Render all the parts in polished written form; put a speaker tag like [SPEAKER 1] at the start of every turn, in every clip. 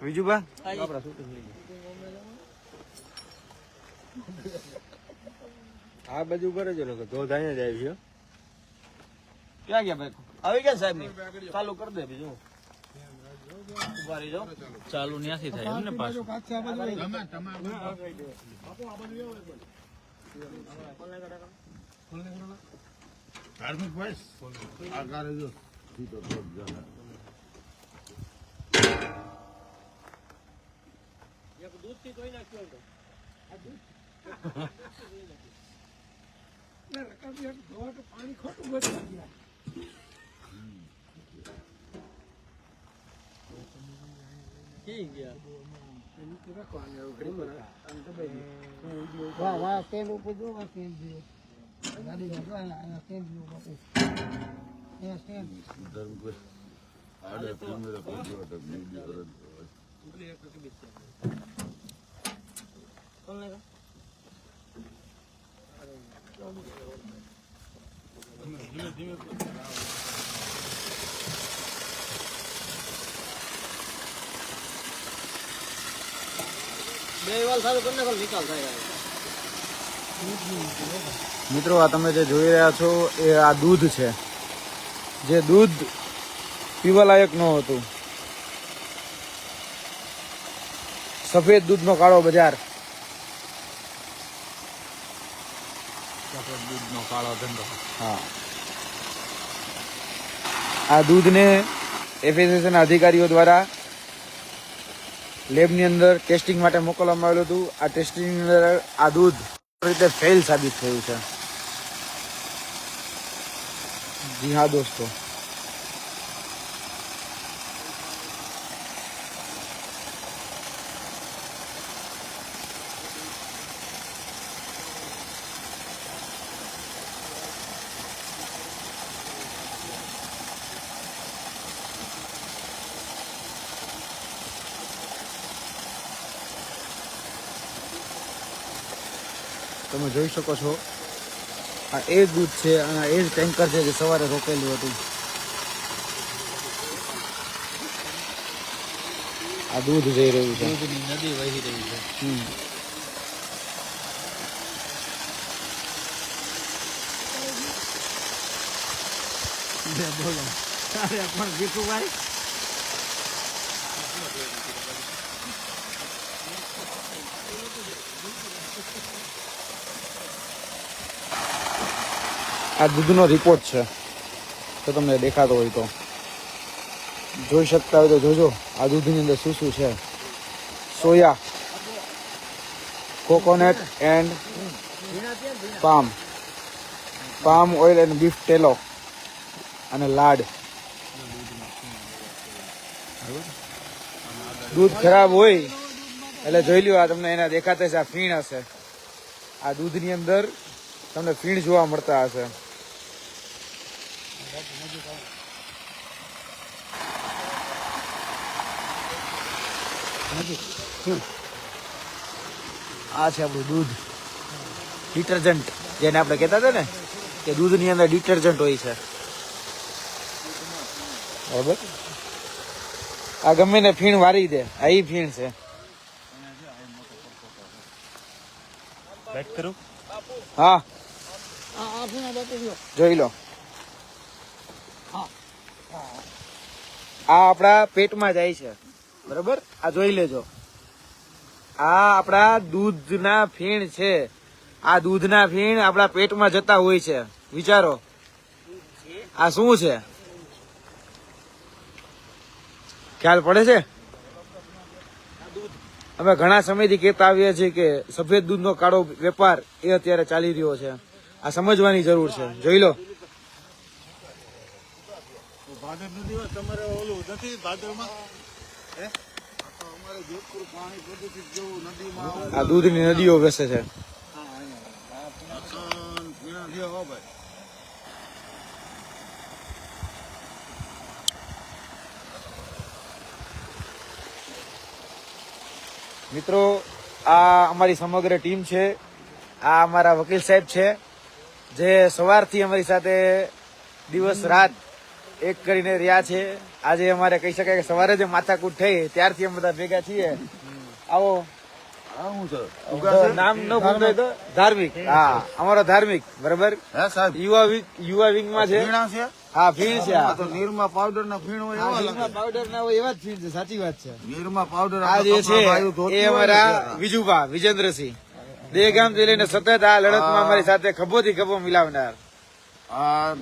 [SPEAKER 1] વિજુબા આ બાજુ ઉપર જ ને ધોધ અહીંયા જ આવી ક્યાં ગયા ભાઈ આવી ગયા સાહેબ ની ચાલુ કરી દે બીજું ચાલુ ન્યાથી થાય એમ ને પાછું
[SPEAKER 2] ધાર્મિક ભાઈ આ કારે જો સીધો
[SPEAKER 1] દૂધ થી ધોઈ નાખ્યો
[SPEAKER 3] પાણી ખોટું બચી ગયા વાહ વાહ તેલ ઉપર જો તેલ જો ગાડી જો અહીંયા તેલ જો બાપુ અહીંયા તેલ
[SPEAKER 2] ધાર્મિક ભાઈ આડે કેમેરા પર જો તો વિડિયો કરે
[SPEAKER 1] કોણ લેગા ધીમે ધીમે મિત્રો આ તમે જે જોઈ રહ્યા છો એ આ દૂધ છે જે દૂધ પીવા લાયક ન હતું સફેદ દૂધનો કાળો બજાર સફેદ દૂધનો કાળો ધંધો હા આ દૂધને એફએસએસના અધિકારીઓ દ્વારા લેબની અંદર ટેસ્ટિંગ માટે મોકલવામાં આવેલું હતું આ ટેસ્ટિંગની અંદર આ દૂધ રીતે ફેલ સાબિત થયું છે જી હા દોસ્તો તમે જોઈ શકો છો આ એ જ દૂધ છે અને એ જ ટેન્કર છે જે સવારે રોકેલું હતું આ દૂધ જઈ રહ્યું છે દૂધની નદી વહી રહી છે બોલો અરે પણ ગીતુભાઈ આ દૂધનો રિપોર્ટ છે તો તમને દેખાતો હોય તો જોઈ શકતા હોય તો જોજો આ દૂધની અંદર શું શું છે soya coconut and palm oil and beef tallow અને લાડ દૂધ ખરાબ હોય એટલે જોઈ લ્યો આ તમને એના દેખાતા છે આ ફીણ હશે આ દૂધની અંદર તમને ફીણ જોવા મળતા હશે આ છે આપણું દૂધ ડિટર્જન્ટ જેને આપણે કહેતા હતા ને કે દૂધની અંદર ડિટર્જન્ટ હોય છે બરાબર આ ગમે ને ફીણ વારી દે આ ઈ ફીણ છે હા જોઈ લો આ આપણા પેટમાં જાય છે બરાબર આ જોઈ લેજો આ આપણા દૂધના ફીણ છે આ દૂધના ફીણ આપણા પેટમાં જતા હોય છે વિચારો આ શું છે ખ્યાલ પડે છે અમે ઘણા સમયથી કહેતા આવ્યા છીએ કે સફેદ દૂધનો કાળો વેપાર એ અત્યારે ચાલી રહ્યો છે આ સમજવાની જરૂર છે જોઈ લો
[SPEAKER 2] ભાદરનો દિવસ તમારે ઓલું નથી ભાદરમાં અમારે જોધપુર પાણી પ્રદૂષિત જેવું નદીમાં
[SPEAKER 1] આ દૂધની નદીઓ બેસે છે મિત્રો આ અમારી સમગ્ર ટીમ છે, આ અમારા વકીલ સાહેબ છે જે સવારથી અમારી સાથે દિવસ રાત એક કરીને રહ્યા છે. આજે અમારે કહી શકાય કે સવારે જે માથાકૂટ થઈ ત્યારથી અમે બધા ભેગા છીએ. આવો
[SPEAKER 2] શું છે
[SPEAKER 1] નામ ન ભૂલતા તો ધાર્મિક. હા, અમારો ધાર્મિક બરાબર
[SPEAKER 2] હે સાહેબ
[SPEAKER 1] યુવા વિંગ માં છે.
[SPEAKER 2] પીણા છે
[SPEAKER 1] હા, ફીણ છે.
[SPEAKER 2] આ તો નીરમા પાવડર ના ફીણ હોય એવા લાગે.
[SPEAKER 1] પાવડર ના હોય એવા જ ફીણ છે. સાચી વાત છે.
[SPEAKER 2] નીરમા પાવડર
[SPEAKER 1] આ જે છે એ અમારા વિજુભા વિજેન્દ્રસિંહ દેગામ થી લઈને સતત આ લડતમાં અમારી સાથે ખભોથી ખભો મિલાવનાર.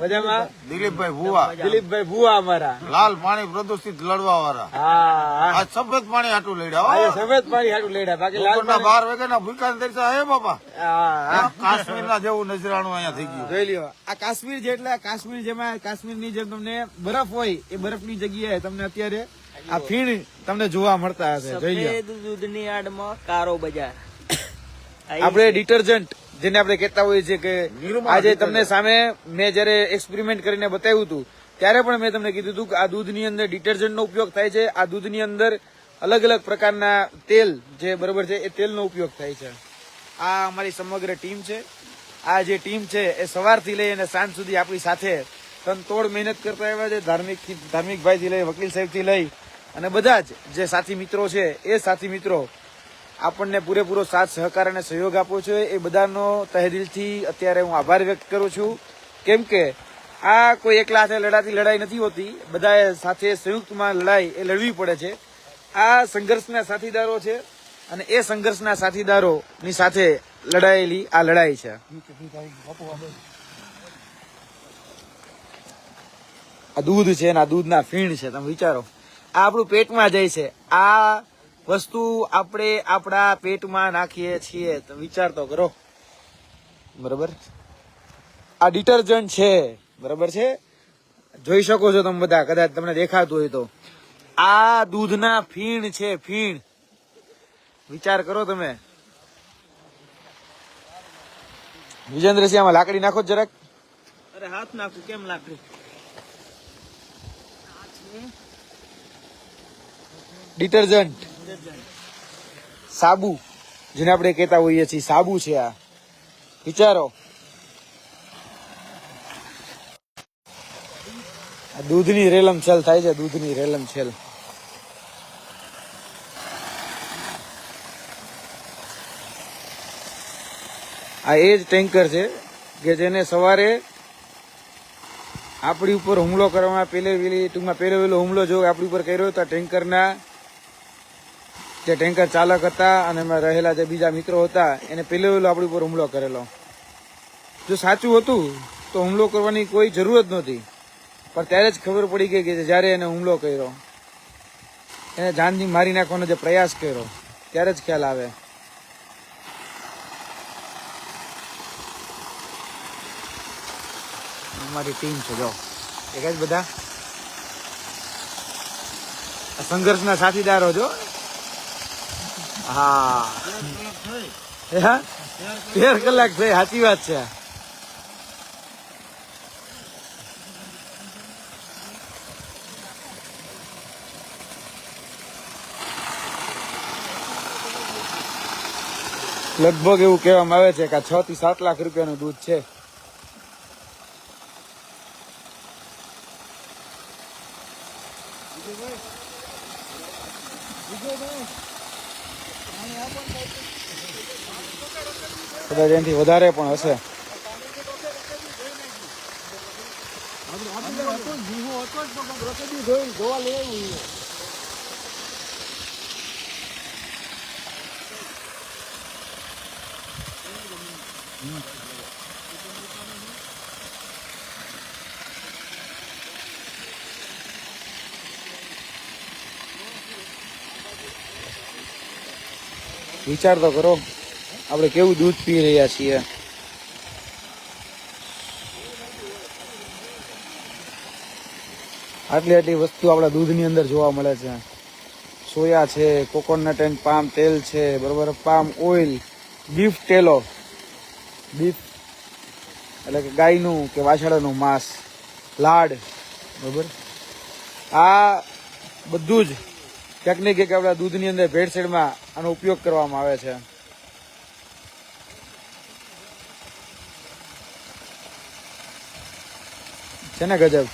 [SPEAKER 1] મજામાં
[SPEAKER 2] દિલીપભાઈ ભુવા
[SPEAKER 1] દિલીપભાઈ ભુવા અમારા.
[SPEAKER 2] લાલ પાણી પ્રદૂષિત લડવા વાળા
[SPEAKER 1] હા,
[SPEAKER 2] આ સફેદ પાણી હાટું લડ્યા
[SPEAKER 1] આજે સફેદ પાણી હાટું લેડા. બાકી લાલ
[SPEAKER 2] બપોરના 12 વાગ્યાના ભૂકા દર્શા હે બાપા
[SPEAKER 1] હા,
[SPEAKER 2] કાશ્મીર ના જેવું નજરાણું અહીંયા થઈ ગયું.
[SPEAKER 1] જોઈ લ્યો. આ કાશ્મીર જેટલા કાશ્મીર જેમાં કાશ્મીરની જેમ તમને બરફ હોય એ બરફની જગ્યાએ તમને અત્યારે આ ફીણ તમને જોવા મળતા હશે. જોઈ લ્યો.
[SPEAKER 4] સફેદ દૂધની આડમાં કારો બજાર.
[SPEAKER 1] આપણે ડિટર્જન્ટ જેને આપણે કહેતા હોઈએ છીએ કે
[SPEAKER 2] નિર્મા
[SPEAKER 1] આજે
[SPEAKER 2] detergent.
[SPEAKER 1] તમને સામે મેં જયારે એક્સપેરિમેન્ટ કરીને બતાવ્યું હતું ત્યારે પણ મેં તમને કીધું હતું કે આ દૂધની અંદર ડિટર્જન્ટનો ઉપયોગ થાય છે. આ દૂધની અંદર અલગ અલગ પ્રકારના તેલ જે બરોબર છે એ તેલનો ઉપયોગ થાય છે. આ અમારી સમગ્ર ટીમ છે. આ જે ટીમ છે એ સવારથી લઈ અને સાંજ સુધી આપણી સાથે તનતોડ મહેનત કરતા આવ્યા છે. ધાર્મિકભાઈથી લઈ વકીલ સાહેબથી લઈ અને બધા જ જે સાથી મિત્રો છે એ સાથી મિત્રો આપણને પૂરેપૂરો સાથ સહકાર અને સહયોગ આપો છો એ બધાનો તહેદિલથી અત્યારે હું આભાર વ્યક્ત કરું છું. કેમ કે આ કોઈ એકલા હાથે લડાતી લડાઈ નથી હોતી, બધાએ સાથે સંયુક્તમાં લડાઈ એ લડવી પડે છે. આ સંઘર્ષના સાથીદારો છે અને એ સંઘર્ષના સાથીદારોની સાથે લડાયેલી આ લડાઈ છે. આ દૂધ છે ને આ દૂધના ફીણ છે. તમે વિચારો, આ આપણું પેટમાં જાય છે. આ વસ્તુ આપણે આપણા પેટમાં નાખીએ છીએ તો વિચાર તો કરો. બરોબર, આ ડિટર્જન્ટ છે. બરોબર છે, જોઈ શકો છો તમે બધા, કદાચ તમને દેખાતું હોય તો. આ દૂધના ફીણ છે, ફીણ. વિચાર કરો તમે. વિજેન્દ્રસિંહ આમાં લાકડી નાખો જરાક.
[SPEAKER 4] અરે હાથ નાખું કેમ લાકડી?
[SPEAKER 1] ડિટર્જન્ટ, સાબુ જેને આપણે કહેતા હોઈએ છીએ, સાબુ છે આ. વિચારો, આ દૂધની રેલમ છેલ થાય છે, દૂધની રેલમ છેલ. આ એ જ ટેન્કર છે કે જેને સવારે આપણી ઉપર હુમલો કરવામાં ટૂંકમાં પહેલો હુમલો જો આપણી ઉપર કર્યો તો ટેન્કરના જે ટેન્કર ચાલક હતા અને એમાં રહેલા જે બીજા મિત્રો હતા એને પહેલો આપણી ઉપર હુમલો કરેલો. જો સાચું હતું તો હુમલો કરવાની કોઈ જરૂર જ નહોતી, પણ ત્યારે જ ખબર પડી ગઈ કે જ્યારે એને હુમલો કર્યો, એને જાનથી મારી નાખવાનો જે પ્રયાસ કર્યો, ત્યારે જ ખ્યાલ આવે. અમારી ટીમ છે, જો એક જ બધા સંઘર્ષના સાથીદારો. જો હા, 13 કલાક થઈ. સાચી વાત છે. લગભગ એવું કહેવામાં આવે છે કે 6 થી 7 લાખ રૂપિયાનું દૂધ છે. કદાચ એનાથી વધારે પણ હશે.
[SPEAKER 3] જોવા લઈ આવ્યું.
[SPEAKER 1] વિચાર તો કરો, આપણે કેવું દૂધ પી રહ્યા છીએ. આટલી વસ્તુ આપણા દૂધની અંદર જોવા મળે છે. સોયા છે, કોકોનટ એન્ડ પામ તેલ છે, બરોબર, પામ ઓઇલ, બીફ તેલો, બીફ એટલે કે ગાયનું કે વાછરડાનું માંસ, લાડ, બરોબર. આ બધું જ ક્યાંક ને ક્યાંક આપણા દૂધની અંદર ભેળસેળમાં આનો ઉપયોગ કરવામાં આવે છે. છે ને ગજબ.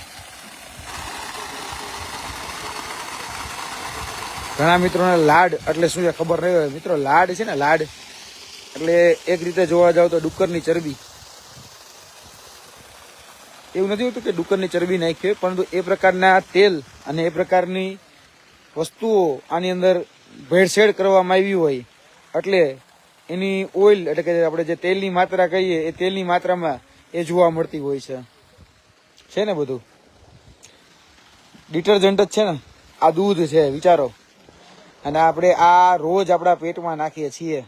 [SPEAKER 1] ઘણા મિત્રોને લાડ એટલે શું છે ખબર નહીં હોય. મિત્રો લાડ છે ને, લાડ એટલે એક રીતે જોવા જાવ તો ડુક્કરની ચરબી. એવું નથી હોતું કે ડુક્કરની ચરબી નાખી હોય, પરંતુ એ પ્રકારના તેલ અને એ પ્રકારની વસ્તુઓ આની અંદર ભેળસેળ કરવામાં આવી હોય એટલે એની ઓઇલ એટલે કે આપણે જે તેલની માત્રા કહીએ એ તેલની માત્રામાં એ જોવા મળતી હોય છે ને. બધું ડિટર્જન્ટ જ છે ને, આ દૂધ છે વિચારો. અને આપણે આ રોજ આપણા પેટમાં નાખીએ છીએ.